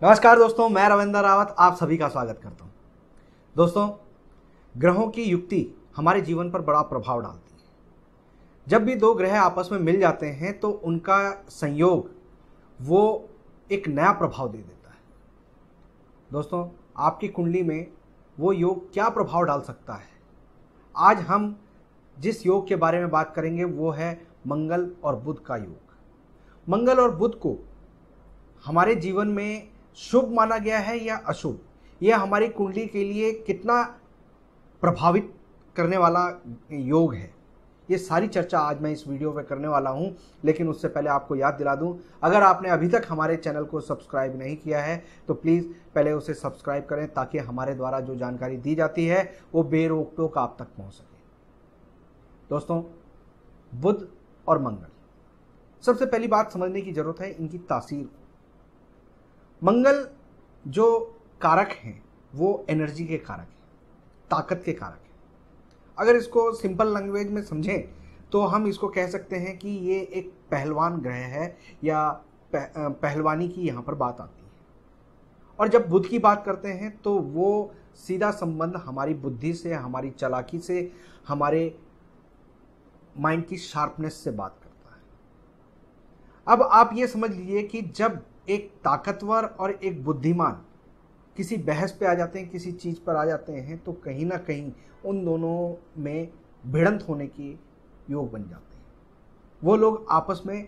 नमस्कार दोस्तों, मैं रविंद्र रावत आप सभी का स्वागत करता हूं। दोस्तों, ग्रहों की युक्ति हमारे जीवन पर बड़ा प्रभाव डालती है। जब भी दो ग्रह आपस में मिल जाते हैं तो उनका संयोग वो एक नया प्रभाव दे देता है। दोस्तों, आपकी कुंडली में वो योग क्या प्रभाव डाल सकता है, आज हम जिस योग के बारे में बात करेंगे वो है मंगल और बुध का योग। मंगल और बुध को हमारे जीवन में शुभ माना गया है या अशुभ, यह हमारी कुंडली के लिए कितना प्रभावित करने वाला योग है, ये सारी चर्चा आज मैं इस वीडियो में करने वाला हूं। लेकिन उससे पहले आपको याद दिला दूं, अगर आपने अभी तक हमारे चैनल को सब्सक्राइब नहीं किया है तो प्लीज़ पहले उसे सब्सक्राइब करें, ताकि हमारे द्वारा जो जानकारी दी जाती है वो बेरोक-टोक आप तक पहुंच सके। दोस्तों, बुध और मंगल, सबसे पहली बात समझने की जरूरत है इनकी तासीर। मंगल जो कारक हैं वो एनर्जी के कारक हैं, ताकत के कारक हैं। अगर इसको सिंपल लैंग्वेज में समझें तो हम इसको कह सकते हैं कि ये एक पहलवान ग्रह है या पहलवानी की यहाँ पर बात आती है। और जब बुध की बात करते हैं तो वो सीधा संबंध हमारी बुद्धि से, हमारी चालाकी से, हमारे माइंड की शार्पनेस से बात करता है। अब आप ये समझ लीजिए कि जब एक ताकतवर और एक बुद्धिमान किसी बहस पे आ जाते हैं, किसी चीज़ पर आ जाते हैं, तो कहीं ना कहीं उन दोनों में भिड़ंत होने की योग बन जाते हैं। वो लोग आपस में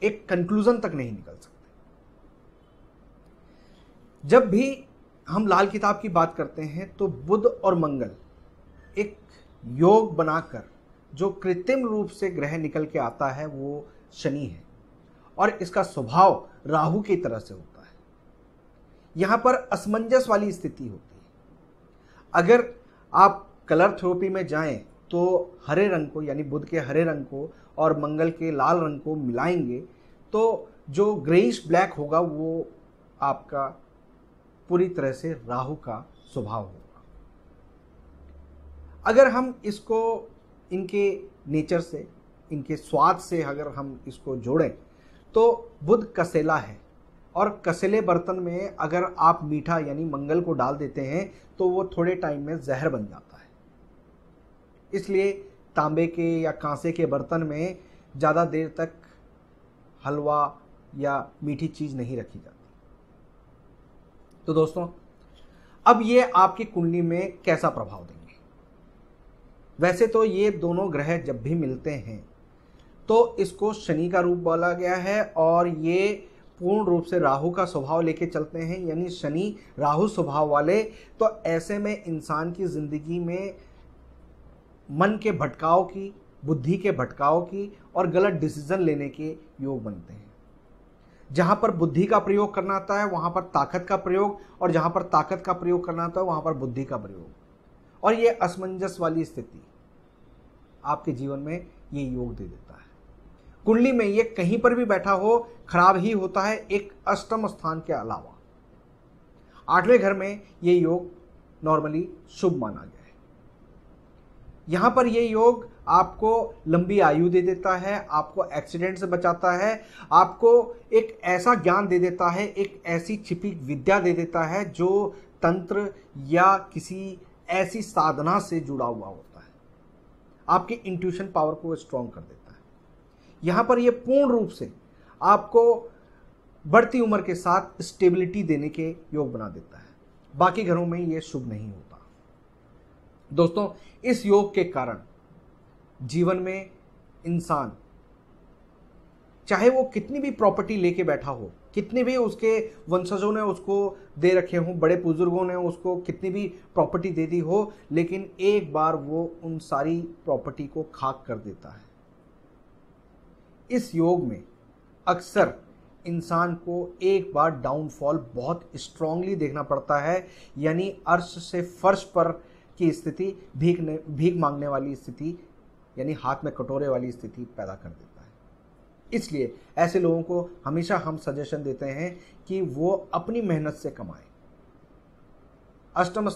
एक कंक्लूजन तक नहीं निकल सकते। जब भी हम लाल किताब की बात करते हैं तो बुध और मंगल एक योग बनाकर जो कृत्रिम रूप से ग्रह निकल के आता है वो शनि है, और इसका स्वभाव राहु की तरह से होता है। यहां पर असमंजस वाली स्थिति होती है। अगर आप कलर थेरेपी में जाएं तो हरे रंग को, यानी बुध के हरे रंग को और मंगल के लाल रंग को मिलाएंगे तो जो ग्रेइश ब्लैक होगा वो आपका पूरी तरह से राहु का स्वभाव होगा। अगर हम इसको इनके नेचर से, इनके स्वाद से अगर हम इसको जोड़ें तो बुध कसेला है, और कसेले बर्तन में अगर आप मीठा यानी मंगल को डाल देते हैं तो वो थोड़े टाइम में जहर बन जाता है। इसलिए तांबे के या कांसे के बर्तन में ज़्यादा देर तक हलवा या मीठी चीज़ नहीं रखी जाती। तो दोस्तों, अब ये आपकी कुंडली में कैसा प्रभाव देंगे। वैसे तो ये दोनों ग्रह जब भी मिलते हैं तो इसको शनि का रूप बोला गया है, और ये पूर्ण रूप से राहु का स्वभाव लेके चलते हैं, यानी शनि राहु स्वभाव वाले। तो ऐसे में इंसान की जिंदगी में मन के भटकाव की, बुद्धि के भटकाव की और गलत डिसीजन लेने के योग बनते हैं। जहां पर बुद्धि का प्रयोग करना आता है वहां पर ताकत का प्रयोग, और जहां पर ताकत का प्रयोग करना आता है वहां पर बुद्धि का प्रयोग, और ये असमंजस वाली स्थिति आपके जीवन में ये योग दे देता है। कुंडली में ये कहीं पर भी बैठा हो खराब ही होता है, एक अष्टम स्थान के अलावा। 8वें घर में ये योग नॉर्मली शुभ माना गया है। यहां पर ये योग आपको लंबी आयु दे देता है, आपको एक्सीडेंट से बचाता है, आपको एक ऐसा ज्ञान दे देता है, एक ऐसी छिपी विद्या दे देता है जो तंत्र या किसी ऐसी साधना से जुड़ा हुआ होता है। आपकी इंट्यूशन पावर को स्ट्रॉन्ग कर देता है। यहां पर यह पूर्ण रूप से आपको बढ़ती उम्र के साथ स्टेबिलिटी देने के योग बना देता है। बाकी घरों में यह शुभ नहीं होता। दोस्तों, इस योग के कारण जीवन में इंसान चाहे वो कितनी भी प्रॉपर्टी लेके बैठा हो, कितनी भी उसके वंशजों ने उसको दे रखे हों, बड़े बुजुर्गों ने उसको कितनी भी प्रॉपर्टी दे दी हो, लेकिन एक बार वो उन सारी प्रॉपर्टी को खाक कर देता है। इस योग में अक्सर इंसान को एक बार डाउनफॉल बहुत स्ट्रांगली देखना पड़ता है, यानी अर्श से फर्श पर की स्थिति, भीख मांगने वाली स्थिति, यानी हाथ में कटोरे वाली स्थिति पैदा कर देता है। इसलिए ऐसे लोगों को हमेशा हम सजेशन देते हैं कि वो अपनी मेहनत से कमाएं। अष्टम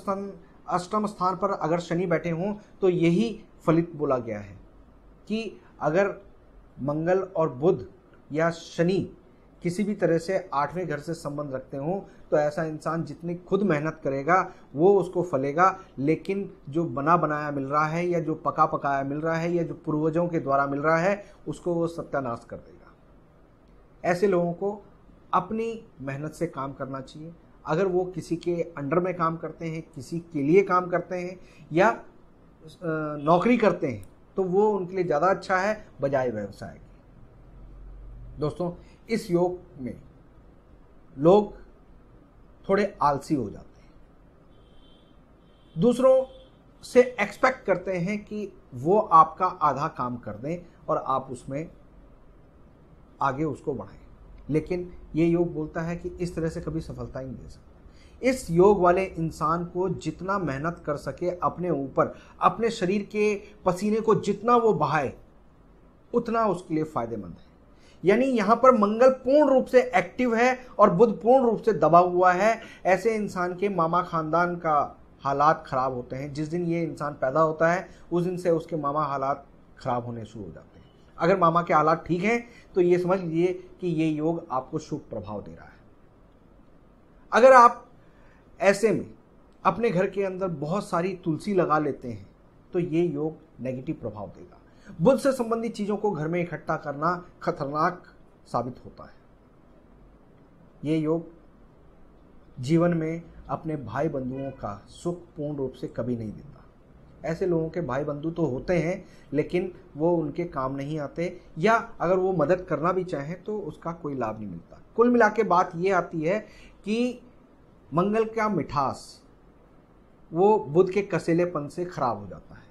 स्थान पर अगर शनि बैठे हों तो यही फलित बोला गया है कि अगर मंगल और बुध या शनि किसी भी तरह से 8वें घर से संबंध रखते हो तो ऐसा इंसान जितनी खुद मेहनत करेगा वो उसको फलेगा, लेकिन जो बना बनाया मिल रहा है या जो पका पकाया मिल रहा है या जो पूर्वजों के द्वारा मिल रहा है उसको वो सत्यानाश कर देगा। ऐसे लोगों को अपनी मेहनत से काम करना चाहिए। अगर वो किसी के अंडर में काम करते हैं, किसी के लिए काम करते हैं या नौकरी करते हैं तो वो उनके लिए ज़्यादा अच्छा है बजाय व्यवसाय के। दोस्तों, इस योग में लोग थोड़े आलसी हो जाते हैं, दूसरों से एक्सपेक्ट करते हैं कि वो आपका आधा काम कर दें और आप उसमें आगे उसको बढ़ाएं, लेकिन ये योग बोलता है कि इस तरह से कभी सफलता ही नहीं दे सकता। इस योग वाले इंसान को जितना मेहनत कर सके अपने ऊपर, अपने शरीर के पसीने को जितना वो बहाए उतना उसके लिए फायदेमंद है। यानी यहां पर मंगल पूर्ण रूप से एक्टिव है और बुध पूर्ण रूप से दबा हुआ है। ऐसे इंसान के मामा खानदान का हालात खराब होते हैं। जिस दिन ये इंसान पैदा होता है उस दिन से उसके मामा हालात खराब होने शुरू हो जाते हैं। अगर मामा के हालात ठीक हैं तो ये समझ लीजिए कि ये योग आपको शुभ प्रभाव दे रहा है। अगर आप ऐसे में अपने घर के अंदर बहुत सारी तुलसी लगा लेते हैं तो ये योग नेगेटिव प्रभाव देगा। बुध से संबंधित चीजों को घर में इकट्ठा करना खतरनाक साबित होता है। ये योग जीवन में अपने भाई बंधुओं का सुख पूर्ण रूप से कभी नहीं देता। ऐसे लोगों के भाई बंधु तो होते हैं लेकिन वो उनके काम नहीं आते, या अगर वो मदद करना भी चाहें तो उसका कोई लाभ नहीं मिलता। कुल मिला के बात ये आती है कि मंगल का मिठास वो बुध के कसेलेपन से खराब हो जाता है।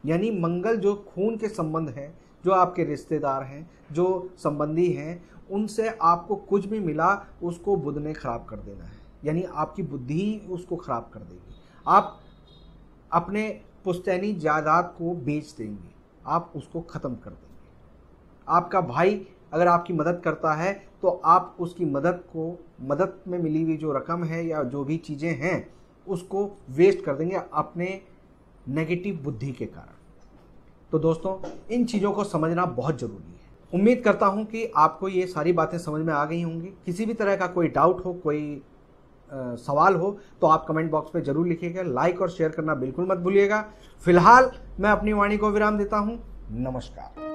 यानी मंगल जो खून के संबंध हैं, जो आपके रिश्तेदार हैं, जो संबंधी हैं, उनसे आपको कुछ भी मिला उसको बुध ने खराब कर देना है। यानी आपकी बुद्धि ही उसको खराब कर देगी। आप अपने पुश्तैनी जायदाद को बेच देंगे, आप उसको ख़त्म कर देंगे। आपका भाई अगर आपकी मदद करता है तो आप उसकी मदद में मिली हुई जो रकम है या जो भी चीज़ें हैं उसको वेस्ट कर देंगे अपने नेगेटिव बुद्धि के कारण। तो दोस्तों, इन चीज़ों को समझना बहुत ज़रूरी है। उम्मीद करता हूं कि आपको ये सारी बातें समझ में आ गई होंगी। किसी भी तरह का कोई डाउट हो, कोई सवाल हो तो आप कमेंट बॉक्स में ज़रूर लिखिएगा। लाइक और शेयर करना बिल्कुल मत भूलिएगा। फिलहाल मैं अपनी वाणी को विराम देता हूं। नमस्कार।